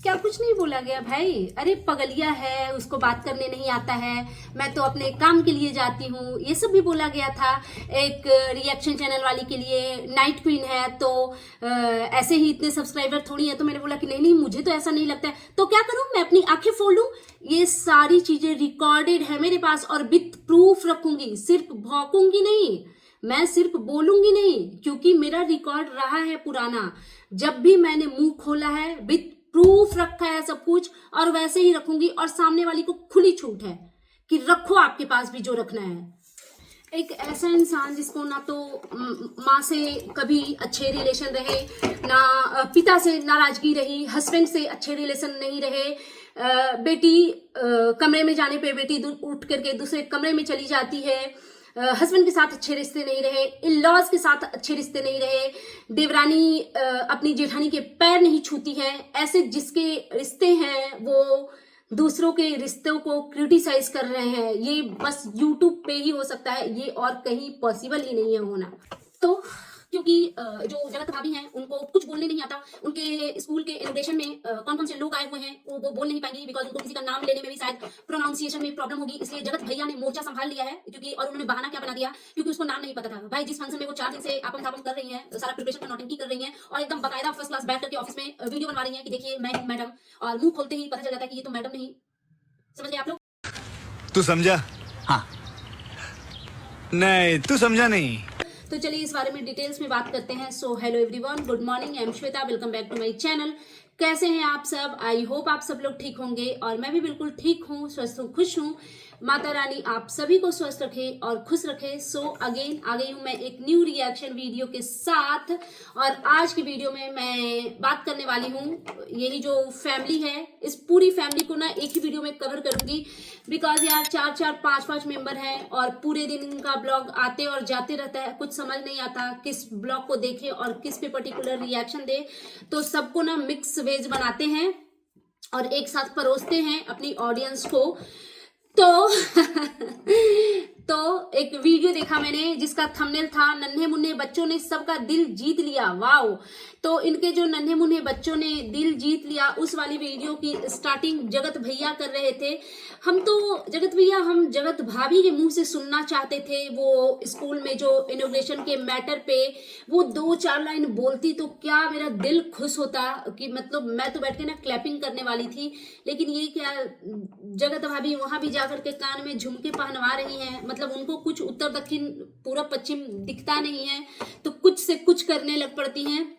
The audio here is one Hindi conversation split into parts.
क्या कुछ नहीं बोला गया भाई? अरे पगलिया है, उसको बात करने नहीं आता है, मैं तो अपने काम के लिए जाती हूँ, ये सब भी बोला गया था। एक रिएक्शन चैनल वाली के लिए नाइट क्वीन है तो ऐसे ही इतने सब्सक्राइबर थोड़ी है। तो मैंने बोला कि नहीं नहीं, मुझे तो ऐसा नहीं लगता है। तो क्या करूँ, मैं अपनी आंखें फोड़ लूं? ये सारी चीजें रिकॉर्डेड है मेरे पास और विथ प्रूफ रखूंगी, सिर्फ भौंकूंगी नहीं, मैं सिर्फ बोलूंगी नहीं, क्योंकि मेरा रिकॉर्ड रहा है पुराना। जब भी मैंने मुंह खोला है विथ प्रूफ रखा है सब कुछ, और वैसे ही रखूंगी। और सामने वाली को खुली छूट है कि रखो आपके पास भी जो रखना है। एक ऐसा इंसान जिसको ना तो माँ से कभी अच्छे रिलेशन रहे, ना पिता से नाराजगी रही, हस्बैंड से अच्छे रिलेशन नहीं रहे, बेटी कमरे में जाने पे बेटी उठ करके दूसरे कमरे में चली जाती है, हस्बैंड के साथ अच्छे रिश्ते नहीं रहे, इन लॉज के साथ अच्छे रिश्ते नहीं रहे, देवरानी अपनी जेठानी के पैर नहीं छूती है, ऐसे जिसके रिश्ते हैं वो दूसरों के रिश्तों को क्रिटिसाइज कर रहे हैं। ये बस यूट्यूब पे ही हो सकता है, ये और कहीं पॉसिबल ही नहीं है होना। तो क्योंकि जो जगत भाभी हैं उनको कुछ बोलने नहीं आता, उनके स्कूल के इनोग्रेशन में कौन कौन से लोग आए हुए हैं वो बोल नहीं पाएंगी, बिकॉज उनको किसी का नाम लेने में भी शायद प्रोनाउंसिएशन में प्रॉब्लम होगी। इसलिए जगत भैया ने मोर्चा संभाल लिया है, क्योंकि और उन्होंने बहाना क्या बना दिया, क्योंकि उसको नाम नहीं पता था। भाई जिस फंक्शन में वो 4 दिन से आपम थापम कर रही है, सारा प्रिपरेशन का नौटंकी कर रही है और एकदम बकायदा फर्स्ट क्लास बैठ करके ऑफिस में वीडियो बनवा रही है कि देखिए मैं हूँ मैडम, और मुंह खोलते ही पता चल जाता है कि ये तो मैडम नहीं। समझ गए आप लोग? तू समझा? हाँ। नहीं, तू समझा नहीं। तो चलिए इस बारे में डिटेल्स में बात करते हैं। So hello everyone, good morning, I am Shweta, welcome back to my channel. कैसे हैं आप सब? आई होप आप सब लोग ठीक होंगे और मैं भी बिल्कुल ठीक हूँ, स्वस्थ हूँ, खुश हूँ। माता रानी आप सभी को स्वस्थ रखे और खुश रखे। सो अगेन आ गई हूँ मैं एक न्यू रिएक्शन वीडियो के साथ, और आज की वीडियो में मैं बात करने वाली हूँ, यही जो फैमिली है, इस पूरी फैमिली को ना एक ही वीडियो में कवर करूंगी। बिकॉज यार 4-4, 5-5 मेंबर हैं और पूरे दिन इनका ब्लॉग आते और जाते रहता है, कुछ समझ नहीं आता किस ब्लॉग को देखे और किस पे पर्टिकुलर रिएक्शन दे। तो सबको ना मिक्स वेज बनाते हैं और एक साथ परोसते हैं अपनी ऑडियंस को। तो एक वीडियो देखा मैंने जिसका थंबनेल था नन्हे मुन्ने बच्चों ने सबका दिल जीत लिया। वाओ! तो इनके जो नन्हे मुन्ने बच्चों ने दिल जीत लिया, उस वाली वीडियो की स्टार्टिंग जगत भैया कर रहे थे। हम जगत भाभी के मुंह से सुनना चाहते थे। वो स्कूल में जो इनोग्रेशन के मैटर पे वो 2-4 लाइन बोलती तो क्या मेरा दिल खुश होता, कि मतलब मैं तो बैठ के ना क्लैपिंग करने वाली थी। लेकिन ये क्या, जगत भाभी वहां भी जाकर के कान में झुमके पहनवा रही हैं, मतलब उनको कुछ उत्तर दक्षिण पूरब पश्चिम दिखता नहीं है, तो कुछ से कुछ करने लग पड़ती हैं।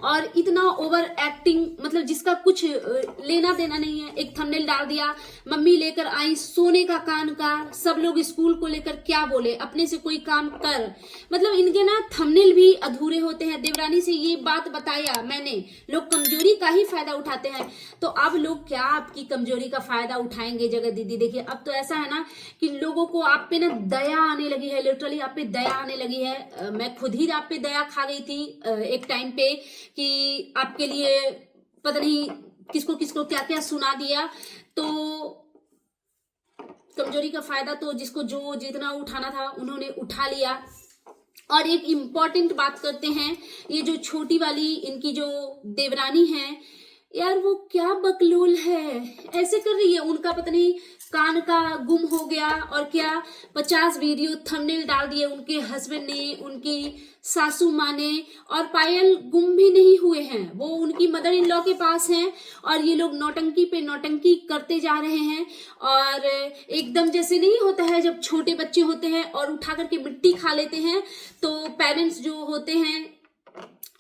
और इतना ओवर एक्टिंग, मतलब जिसका कुछ लेना देना नहीं है। एक थंबनेल डाल दिया, मम्मी लेकर आई सोने का कान का, सब लोग स्कूल को लेकर क्या बोले, अपने से कोई काम कर। मतलब इनके ना थंबनेल भी अधूरे होते हैं। देवरानी से ये बात बताया मैंने, लोग कमजोरी का ही फायदा उठाते हैं। तो अब लोग क्या आपकी कमजोरी का फायदा उठाएंगे जगत दीदी? देखिए अब तो ऐसा है ना कि लोगों को आप पे ना दया आने लगी है, लिटरली आप पे दया आने लगी है। मैं खुद ही आप पे दया खा गई थी एक टाइम पे, कि आपके लिए पता नहीं किसको किसको क्या क्या सुना दिया। तो कमजोरी का फायदा तो जिसको जो जितना उठाना था उन्होंने उठा लिया। और एक इम्पॉर्टेंट बात करते हैं, ये जो छोटी वाली इनकी जो देवरानी है यार, वो क्या बकलोल है, ऐसे कर रही है। उनका पता नहीं कान का गुम हो गया और क्या 50 वीडियो थंबनेल डाल दिए उनके हस्बैंड ने, उनकी सासू माँ ने, और पायल गुम भी नहीं हुए हैं, वो उनकी मदर इन लॉ के पास हैं। और ये लोग नौटंकी पे नौटंकी करते जा रहे हैं। और एकदम जैसे नहीं होता है जब छोटे बच्चे होते हैं और उठा करके मिट्टी खा लेते हैं, तो पेरेंट्स जो होते हैं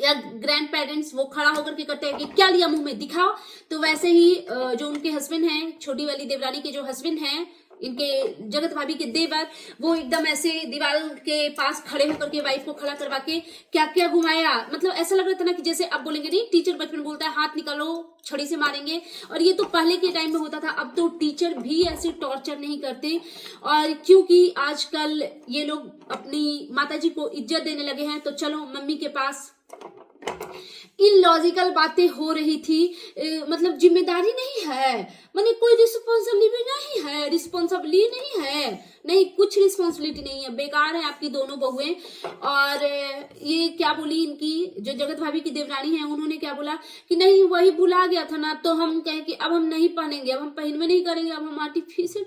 या ग्रैंड पेरेंट्स वो खड़ा होकर के करते हैं कि क्या लिया मुंह में, दिखाओ। तो वैसे ही जो उनके हस्बैंड हैं, छोटी वाली देवरानी के जो हस्बैंड हैं, इनके जगत भाभी के देवर, वो एकदम ऐसे दीवार के पास खड़े होकर के वाइफ को खड़ा करवा के क्या क्या घुमाया। मतलब ऐसा लग रहा था ना कि जैसे अब बोलेंगे नहीं, टीचर बचपन बोलता है हाथ निकालो छड़ी से मारेंगे, और ये तो पहले के टाइम में होता था। अब तो टीचर भी ऐसे टॉर्चर नहीं करते। और क्योंकि आजकल ये लोग अपनी माताजी को इज्जत देने लगे हैं, तो चलो मम्मी के पास इलॉजिकल बातें हो रही थी। मतलब जिम्मेदारी नहीं है, माने कोई रिस्पॉन्सिबिलिटी नहीं है, रिस्पॉन्सिबिलिटी नहीं है, नहीं कुछ रिस्पॉन्सिबिलिटी नहीं है, बेकार है आपकी दोनों बहुएं। और ये क्या बोली इनकी जो जगत भाभी की देवरानी है, उन्होंने क्या बोला कि नहीं वही बुला गया था ना, तो हम कहें कि अब हम नहीं पहनेंगे, अब हम पहन में नहीं करेंगे, अब हम आर्टिफिशियल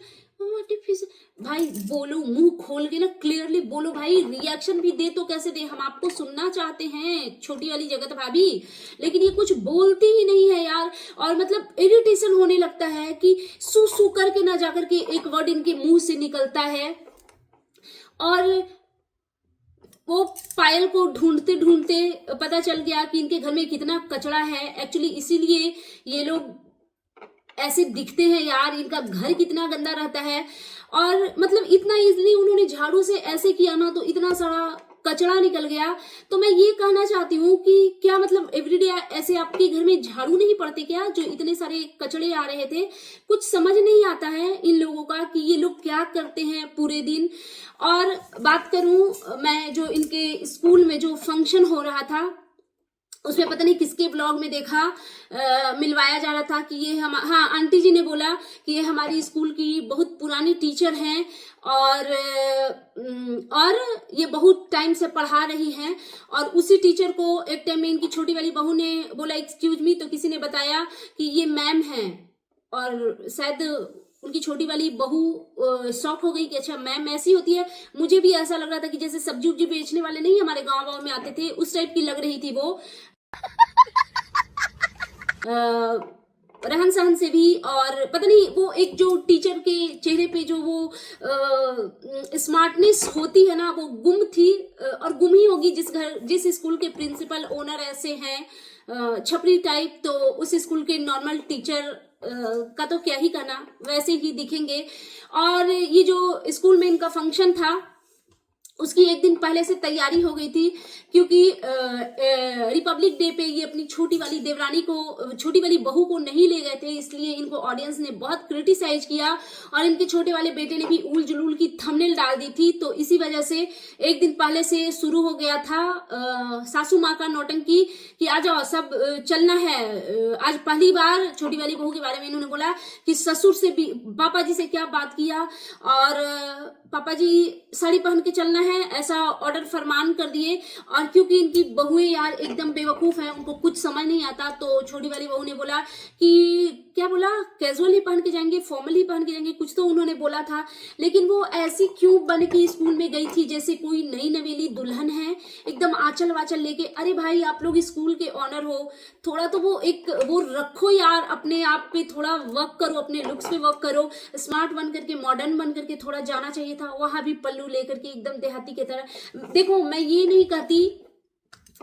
भाई बोलो, मुंह खोल के ना क्लियरली बोलो भाई, रिएक्शन भी दे तो कैसे दे, हम आपको सुनना चाहते हैं छोटी वाली जगत भाभी, लेकिन ये कुछ बोलती ही नहीं है यार। और मतलब इरिटेशन होने लगता है कि सू सू करके ना जाकर के एक वर्ड इनके मुंह से निकलता है। और वो पायल को ढूंढते ढूंढते पता चल गया कि इनके घर में कितना कचरा है, एक्चुअली इसीलिए ये लोग ऐसे दिखते हैं यार, इनका घर कितना गंदा रहता है। और मतलब इतना इजीली उन्होंने झाड़ू से ऐसे किया ना, तो इतना सारा कचरा निकल गया। तो मैं ये कहना चाहती हूँ कि क्या मतलब एवरीडे ऐसे आपके घर में झाड़ू नहीं पड़ते क्या, जो इतने सारे कचड़े आ रहे थे। कुछ समझ नहीं आता है इन लोगों का कि ये लोग क्या करते हैं पूरे दिन। और बात करूं मैं, जो इनके स्कूल में जो फंक्शन हो रहा था, उसमें पता नहीं किसके ब्लॉग में देखा, मिलवाया जा रहा था कि ये हम, हाँ आंटी जी ने बोला कि ये हमारी स्कूल की बहुत पुरानी टीचर हैं और ये बहुत टाइम से पढ़ा रही हैं। और उसी टीचर को एक टाइम में इनकी छोटी वाली बहू ने बोला एक्सक्यूज मी, तो किसी ने बताया कि ये मैम हैं। और शायद उनकी छोटी वाली बहू शॉक हो गई कि अच्छा मैम ऐसी होती है। मुझे भी ऐसा लग रहा था कि जैसे सब्जी उब्जी बेचने वाले नहीं हमारे गांव में आते थे, उस टाइप की लग रही थी वो रहन सहन से भी। और पता नहीं वो एक जो टीचर के चेहरे पे जो वो स्मार्टनेस होती है ना, वो गुम थी और गुम ही होगी। जिस स्कूल के प्रिंसिपल ओनर ऐसे हैं छपरी टाइप, तो उस स्कूल के नॉर्मल टीचर का तो क्या ही कहना, वैसे ही दिखेंगे। और ये जो स्कूल में इनका फंक्शन था, उसकी एक दिन पहले से तैयारी हो गई थी, क्योंकि रिपब्लिक डे पे ये अपनी छोटी वाली देवरानी को, छोटी वाली बहू को नहीं ले गए थे, इसलिए इनको ऑडियंस ने बहुत क्रिटिसाइज किया। और इनके छोटे वाले बेटे ने भी उल जुलूल की थंबनेल डाल दी थी। तो इसी वजह से एक दिन पहले से शुरू हो गया था सासू माँ का नौटंकी कि आ जाओ सब चलना है। आज पहली बार छोटी वाली बहू के बारे में इन्होंने बोला कि ससुर से भी, पापा जी से क्या बात किया, और पापा जी साड़ी पहन के चलना है ऐसा ऑर्डर फरमान कर दिए। और क्योंकि इनकी बहुएं यार एकदम बेवकूफ है, उनको कुछ समझ नहीं आता, तो छोटी वाली बहू ने बोला कि क्या बोला, कैजुअल ही पहन के जाएंगे, फॉर्मल ही पहन के जाएंगे, कुछ तो उन्होंने बोला था। लेकिन वो ऐसी क्यों बन के स्कूल में गई थी जैसे कोई नई नवेली दुल्हन है, एकदम आंचल वाचल लेके। अरे भाई आप लोग स्कूल के ऑनर हो, थोड़ा तो वो रखो यार, अपने आप पे थोड़ा वर्क करो, अपने लुक्स पे वर्क करो, स्मार्ट बन करके, मॉडर्न बन करके थोड़ा जाना चाहिए था। वहां भी पल्लू लेकर के एकदम देहाती की तरह। देखो मैं ये नहीं कहती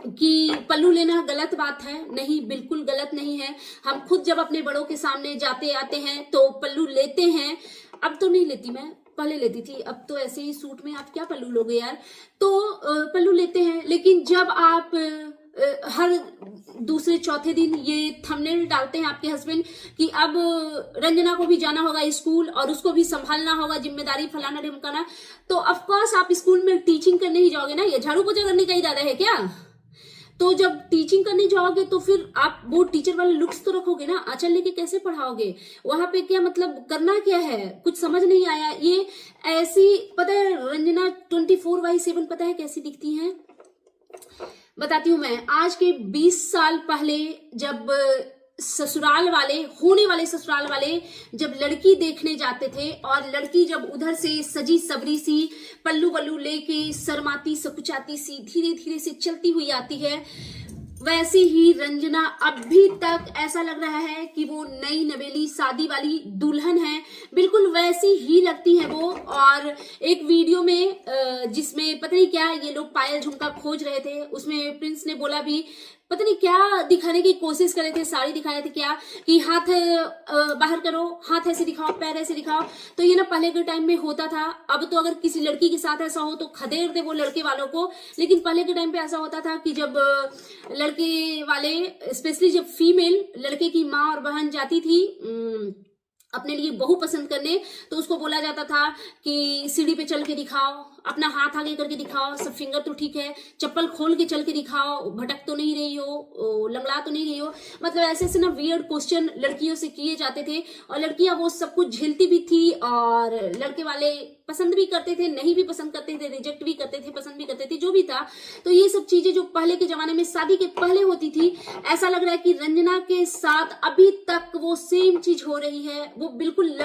कि पल्लू लेना गलत बात है, नहीं बिल्कुल गलत नहीं है। हम खुद जब अपने बड़ों के सामने जाते आते हैं तो पल्लू लेते हैं। अब तो नहीं लेती मैं, पहले लेती थी, अब तो ऐसे ही सूट में आप क्या पल्लू लोगे यार, तो पल्लू लेते हैं। लेकिन जब आप हर दूसरे चौथे दिन ये थंबनेल डालते हैं आपके हस्बैंड कि अब रंजना को भी जाना होगा स्कूल और उसको भी संभालना होगा, जिम्मेदारी फलाना ढिमकाना, तो ऑफकोर्स आप स्कूल में टीचिंग करने ही जाओगे ना, ये झाड़ू पोछा करने का इरादा है क्या? तो जब टीचिंग करने जाओगे तो फिर आप वो टीचर वाले लुक्स तो रखोगे ना, आंचल लेके कैसे पढ़ाओगे? वहां पे क्या मतलब करना क्या है, कुछ समझ नहीं आया। ये ऐसी, पता है रंजना 24/7 पता है कैसी दिखती हैं, बताती हूँ मैं। आज के 20 साल पहले जब ससुराल वाले, होने वाले ससुराल वाले जब लड़की देखने जाते थे, और लड़की जब उधर से सजी सबरी सी पल्लू वल्लू लेके शर्माती सकुचाती सी धीरे धीरे से चलती हुई आती है, वैसे ही रंजना अभी तक ऐसा लग रहा है कि वो नई नवेली शादी वाली दुल्हन है, बिल्कुल वैसी ही लगती है वो। और एक वीडियो में जिसमें पता नहीं क्या ये लोग पायल झुमका खोज रहे थे, उसमें प्रिंस ने बोला भी, पता नहीं क्या दिखाने की कोशिश कर रहे थे, साड़ी दिखा रहे थे क्या, कि हाथ बाहर करो, हाथ ऐसे दिखाओ, पैर ऐसे दिखाओ। तो ये ना पहले के टाइम में होता था, अब तो अगर किसी लड़की के साथ ऐसा हो तो खदेड़ दे वो लड़के वालों को, लेकिन पहले के टाइम पे ऐसा होता था कि जब लड़के वाले, स्पेशली जब फीमेल लड़के की माँ और बहन जाती थी अपने लिए बहू पसंद करने, तो उसको बोला जाता था कि सीढ़ी पे चल के दिखाओ, अपना हाथ आगे करके दिखाओ, सब फिंगर तो ठीक है, चप्पल खोल के चल के दिखाओ, भटक तो नहीं रही हो, लंगड़ा तो नहीं रही हो। मतलब ऐसे ऐसे ना वियर्ड क्वेश्चन लड़कियों से किए जाते थे और लड़कियां वो सब कुछ झेलती भी थी और लड़के वाले पसंद भी करते थे, नहीं भी पसंद करते थे, रिजेक्ट भी करते थे, पसंद भी करते थे, जो भी था। तो ये सब चीजें जो पहले के जमाने में शादी के पहले होती थी, ऐसा लग रहा है कि रंजना के साथ अभी तक वो सेम चीज हो रही है। वो बिल्कुल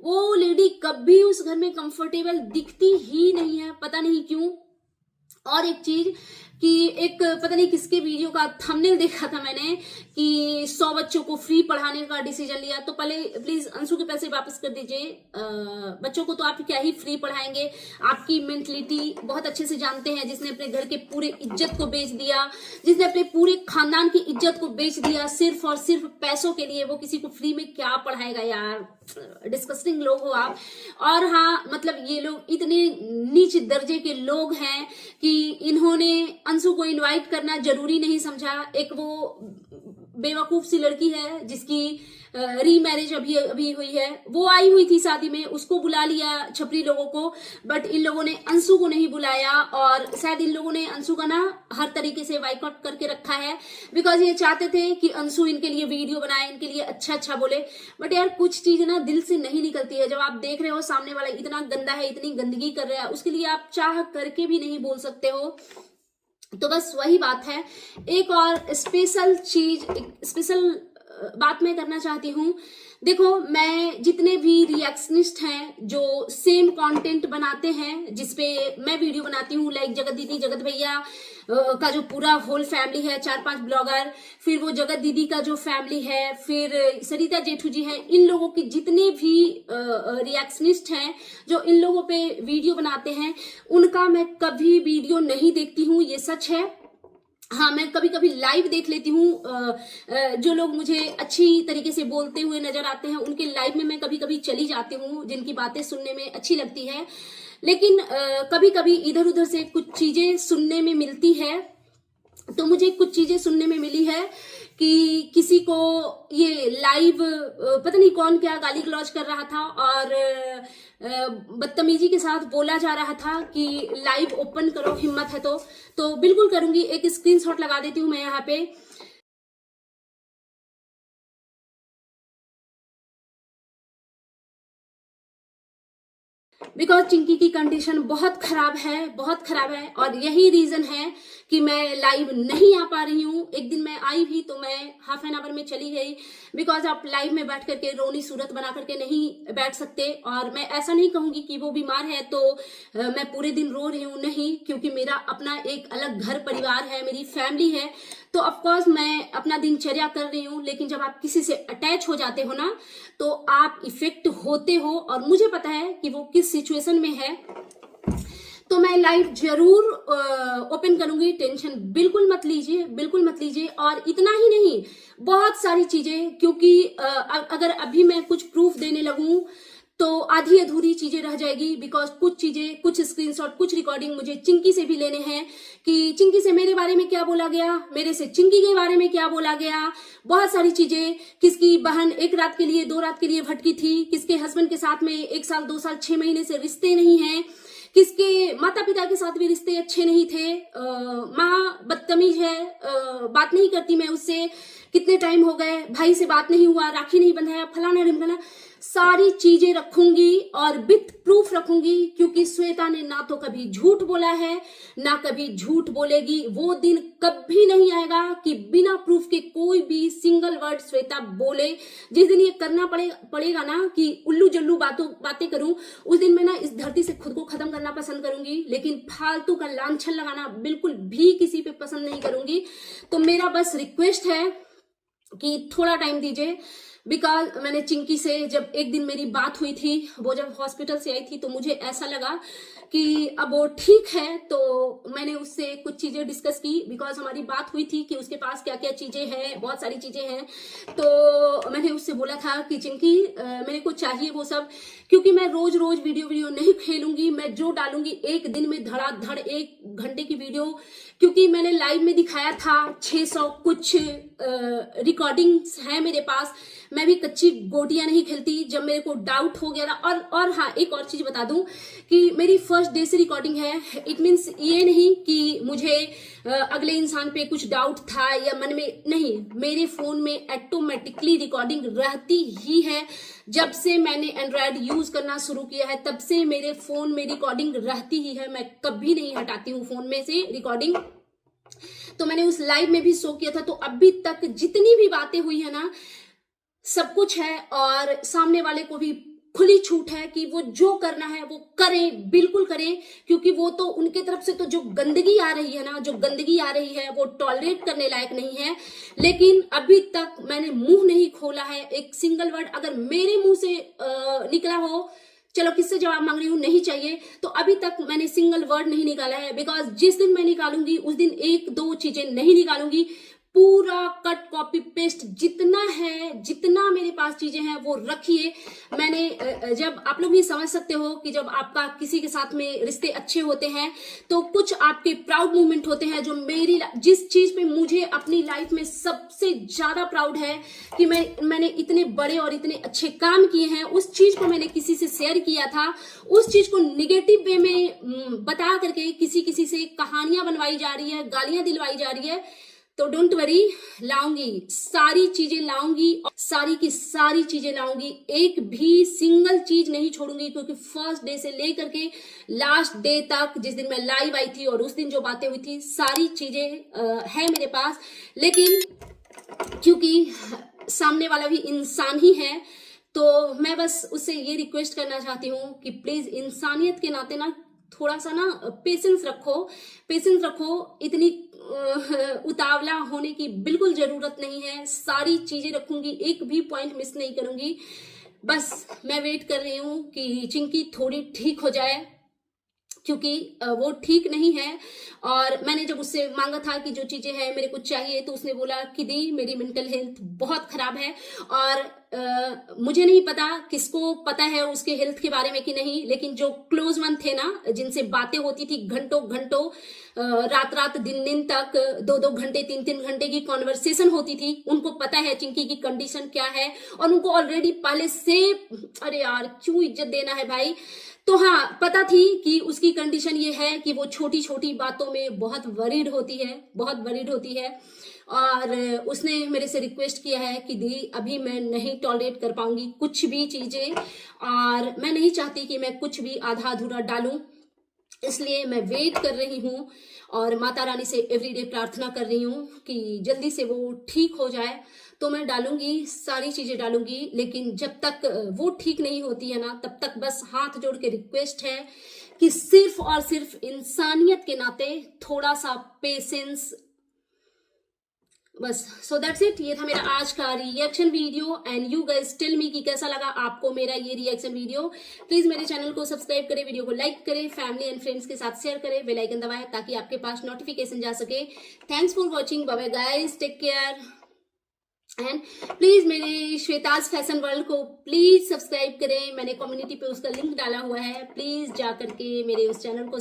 वो लेडी कभी उस घर में कंफर्टेबल दिखती ही नहीं है, पता नहीं क्यों। और एक चीज कि एक पता नहीं किसके वीडियो का थंबनेल देखा था मैंने कि 100 बच्चों को फ्री पढ़ाने का डिसीजन लिया। तो पहले प्लीज अंशु के पैसे वापस कर दीजिए। बच्चों को तो आप क्या ही फ्री पढ़ाएंगे, आपकी मेंटलिटी बहुत अच्छे से जानते हैं। जिसने अपने घर के पूरे इज्जत को बेच दिया, जिसने अपने पूरे खानदान की इज्जत को बेच दिया सिर्फ और सिर्फ पैसों के लिए, वो किसी को फ्री में क्या पढ़ाएगा यार। डिस्कस्टिंग लोग हो आप। और हाँ, मतलब ये लोग इतने नीच दर्जे के लोग हैं कि इन्होंने अंशु को इनवाइट करना जरूरी नहीं समझा। एक वो बेवकूफ सी लड़की है जिसकी रीमैरिज अभी हुई है, वो आई हुई थी शादी में, उसको बुला लिया छपरी लोगों को, बट इन लोगों ने अंशु को नहीं बुलाया। और शायद इन लोगों ने अंशु का ना हर तरीके से बाइकआउट करके रखा है, बिकॉज ये चाहते थे कि अंशु इनके लिए वीडियो बनाए, इनके लिए अच्छा अच्छा बोले। बट यार कुछ चीज ना दिल से नहीं निकलती है। जब आप देख रहे हो सामने वाला इतना गंदा है, इतनी गंदगी कर रहा है, उसके लिए आप चाह करके भी नहीं बोल सकते हो। तो बस वही बात है। एक और स्पेशल बात मैं करना चाहती हूँ। देखो, मैं जितने भी रिएक्शनिस्ट हैं जो सेम कंटेंट बनाते हैं जिसपे मैं वीडियो बनाती हूँ, लाइक जगत दीदी, जगत भैया का जो पूरा होल फैमिली है, 4-5 ब्लॉगर, फिर वो जगत दीदी का जो फैमिली है, फिर सरिता जेठू जी हैं, इन लोगों की जितने भी रिएक्शनिस्ट हैं जो इन लोगों पे वीडियो बनाते हैं, उनका मैं कभी वीडियो नहीं देखती हूँ, ये सच है। हाँ, मैं कभी कभी लाइव देख लेती हूँ। जो लोग मुझे अच्छी तरीके से बोलते हुए नजर आते हैं उनके लाइव में मैं कभी कभी चली जाती हूँ, जिनकी बातें सुनने में अच्छी लगती है। लेकिन कभी कभी इधर उधर से कुछ चीजें सुनने में मिलती है। तो मुझे कुछ चीजें सुनने में मिली है कि किसी को ये लाइव पता नहीं कौन क्या गाली गलौज कर रहा था और बदतमीजी के साथ बोला जा रहा था कि लाइव ओपन करो, हिम्मत है तो बिल्कुल करूंगी। एक स्क्रीनशॉट लगा देती हूँ मैं यहाँ पे। बिकॉज चिंकी की कंडीशन बहुत खराब है, बहुत खराब है, और यही रीजन है कि मैं लाइव नहीं आ पा रही हूँ। एक दिन मैं आई भी तो मैं हाफ एन आवर में चली गई, बिकॉज आप लाइव में बैठ करके रोनी सूरत बना करके नहीं बैठ सकते। और मैं ऐसा नहीं कहूंगी कि वो बीमार है तो मैं पूरे दिन रो रही हूँ, नहीं, क्योंकि मेरा अपना एक अलग घर परिवार है, मेरी फैमिली है, तो ऑफकोर्स मैं अपना दिनचर्या कर रही हूँ। लेकिन जब आप किसी से अटैच हो जाते हो ना तो आप इफेक्ट होते हो, और मुझे पता है कि वो किस सिचुएशन में है। तो मैं लाइव जरूर ओपन करूंगी, टेंशन बिल्कुल मत लीजिए, बिल्कुल मत लीजिए। और इतना ही नहीं, बहुत सारी चीजें, क्योंकि अगर अभी मैं कुछ प्रूफ देने लगूं तो आधी अधूरी चीजें रह जाएगी। बिकॉज कुछ चीजें, कुछ स्क्रीनशॉट, कुछ रिकॉर्डिंग मुझे चिंकी से भी लेने हैं कि चिंकी से मेरे बारे में क्या बोला गया, मेरे से चिंकी के बारे में क्या बोला गया, बहुत सारी चीजें। किसकी बहन 1 रात के लिए 2 रात के लिए भटकी थी, किसके हस्बैंड के साथ में 1 साल 2 साल 6 महीने से रिश्ते नहीं हैं, किसके माता पिता के साथ भी रिश्ते अच्छे नहीं थे, माँ बदतमीज है, बात नहीं करती मैं उससे, कितने टाइम हो गए, भाई से बात नहीं हुआ, राखी नहीं बंधाया, फलाना ढिमकाना, सारी चीजें रखूंगी और विथ प्रूफ रखूंगी। क्योंकि श्वेता ने ना तो कभी झूठ बोला है, ना कभी झूठ बोलेगी। वो दिन कभी नहीं आएगा कि बिना प्रूफ के कोई भी सिंगल वर्ड श्वेता बोले। जिस दिन ये करना पड़ेगा ना कि उल्लू जल्लू बातें करूं, उस दिन मैं ना इस धरती से खुद को खत्म करना पसंद करूंगी। लेकिन फालतू का लांछन लगाना बिल्कुल भी किसी पे पसंद नहीं करूंगी। तो मेरा बस रिक्वेस्ट है कि थोड़ा टाइम दीजिए। बिकॉज मैंने चिंकी से जब एक दिन मेरी बात हुई थी, वो जब हॉस्पिटल से आई थी, तो मुझे ऐसा लगा कि अब वो ठीक है। तो मैंने उससे कुछ चीजें डिस्कस की, बिकॉज हमारी बात हुई थी कि उसके पास क्या क्या चीजें हैं, बहुत सारी चीजें हैं। तो मैंने उससे बोला था कि चिंकी मेरे को चाहिए वो सब, क्योंकि मैं रोज रोज वीडियो नहीं खेलूंगी। मैं जो डालूंगी एक दिन में धड़ाधड़ 1 घंटे की वीडियो, क्योंकि मैंने लाइव में दिखाया था 600 कुछ रिकॉर्डिंग्स है मेरे पास। मैं भी कच्ची गोटियां नहीं खेलती। जब मेरे को डाउट हो गया था, और हाँ, एक और चीज बता दूं कि मेरी फर्स्ट डे से रिकॉर्डिंग है। इट मीन्स ये नहीं कि मुझे अगले इंसान पे कुछ डाउट था या मन में नहीं, मेरे फोन में ऑटोमेटिकली रिकॉर्डिंग रहती ही है। जब से मैंने एंड्रॉयड यूज करना शुरू किया है तब से मेरे फोन में रिकॉर्डिंग रहती ही है। मैं कभी नहीं हटाती हूँ फोन में से रिकॉर्डिंग। तो मैंने उस लाइव में भी शो किया था। तो अभी तक जितनी भी बातें हुई है ना, सब कुछ है, और सामने वाले को भी खुली छूट है कि वो जो करना है वो करें, बिल्कुल करें। क्योंकि वो तो उनके तरफ से तो जो गंदगी आ रही है ना, जो गंदगी आ रही है वो टॉलरेट करने लायक नहीं है। लेकिन अभी तक मैंने मुंह नहीं खोला है। एक सिंगल वर्ड अगर मेरे मुंह से निकला हो, चलो किससे जवाब मांग रही हूं, नहीं चाहिए, तो अभी तक मैंने सिंगल वर्ड नहीं निकाला है। बिकॉज जिस दिन मैं निकालूंगी उस दिन एक दो चीजें नहीं निकालूंगी, पूरा कट कॉपी पेस्ट जितना है, जितना मेरे पास चीजें हैं वो रखिए। मैंने जब आप लोग भी समझ सकते हो कि जब आपका किसी के साथ में रिश्ते अच्छे होते हैं तो कुछ आपके प्राउड मोमेंट होते हैं। जो मेरी जिस चीज पे मुझे अपनी लाइफ में सबसे ज्यादा प्राउड है कि मैंने इतने बड़े और इतने अच्छे काम किए हैं, उस चीज को मैंने किसी से शेयर किया था। उस चीज को निगेटिव वे में बता करके किसी से कहानियां बनवाई जा रही है, गालियां दिलवाई जा रही है। तो डोंट वरी, लाऊंगी, सारी चीजें लाऊंगी, और सारी की सारी चीजें लाऊंगी। एक भी सिंगल चीज नहीं छोड़ूंगी। क्योंकि फर्स्ट डे से लेकर के लास्ट डे तक, जिस दिन मैं लाइव आई थी और उस दिन जो बातें हुई थी, सारी चीजें है मेरे पास। लेकिन क्योंकि सामने वाला भी इंसान ही है, तो मैं बस उससे ये रिक्वेस्ट करना चाहती हूँ कि प्लीज इंसानियत के नाते ना थोड़ा सा ना पेशेंस रखो। इतनी उतावला होने की बिल्कुल जरूरत नहीं है। सारी चीजें रखूंगी, एक भी पॉइंट मिस नहीं करूंगी। बस मैं वेट कर रही हूँ कि चिंकी थोड़ी ठीक हो जाए, क्योंकि वो ठीक नहीं है। और मैंने जब उससे मांगा था कि जो चीजें हैं मेरे को चाहिए, तो उसने बोला कि दी मेरी मेंटल हेल्थ बहुत खराब है। और मुझे नहीं पता किसको पता है उसके हेल्थ के बारे में कि नहीं, लेकिन जो क्लोज वन थे ना, जिनसे बातें होती थी घंटों घंटों, रात दिन तक, 2 घंटे 3 घंटे की कॉन्वर्सेशन होती थी, उनको पता है चिंकी की कंडीशन क्या है। और उनको ऑलरेडी पहले से, अरे यार क्यों इज्जत देना है भाई, तो हाँ पता थी कि उसकी कंडीशन ये है कि वो छोटी छोटी बातों में बहुत वरीड होती है। और उसने मेरे से रिक्वेस्ट किया है कि दी अभी मैं नहीं टॉलरेट कर पाऊंगी कुछ भी चीजें, और मैं नहीं चाहती कि मैं कुछ भी आधा अधूरा डालूं, इसलिए मैं वेट कर रही हूँ। और माता रानी से एवरीडे प्रार्थना कर रही हूँ कि जल्दी से वो ठीक हो जाए। तो मैं डालूंगी, सारी चीजें डालूंगी। लेकिन जब तक वो ठीक नहीं होती है ना, तब तक बस हाथ जोड़ के रिक्वेस्ट है कि सिर्फ और सिर्फ इंसानियत के नाते थोड़ा सा पेशेंस, बस। So that's it. ये था मेरा आज का reaction video. And you guys tell me कि कैसा लगा आपको मेरा ये रिएक्शन वीडियो। प्लीज मेरे चैनल को सब्सक्राइब करें, वीडियो को लाइक करें, फैमिली एंड फ्रेंड्स के साथ शेयर करें, बेल आइकन दबाएं ताकि आपके पास नोटिफिकेशन जा सके। Thanks for watching, bye bye guys, take care. And please मेरे श्वेताज फैशन वर्ल्ड को प्लीज सब्सक्राइब करें। मैंने कम्युनिटी पे उसका लिंक डाला हुआ है, प्लीज जा करके मेरे उस चैनल को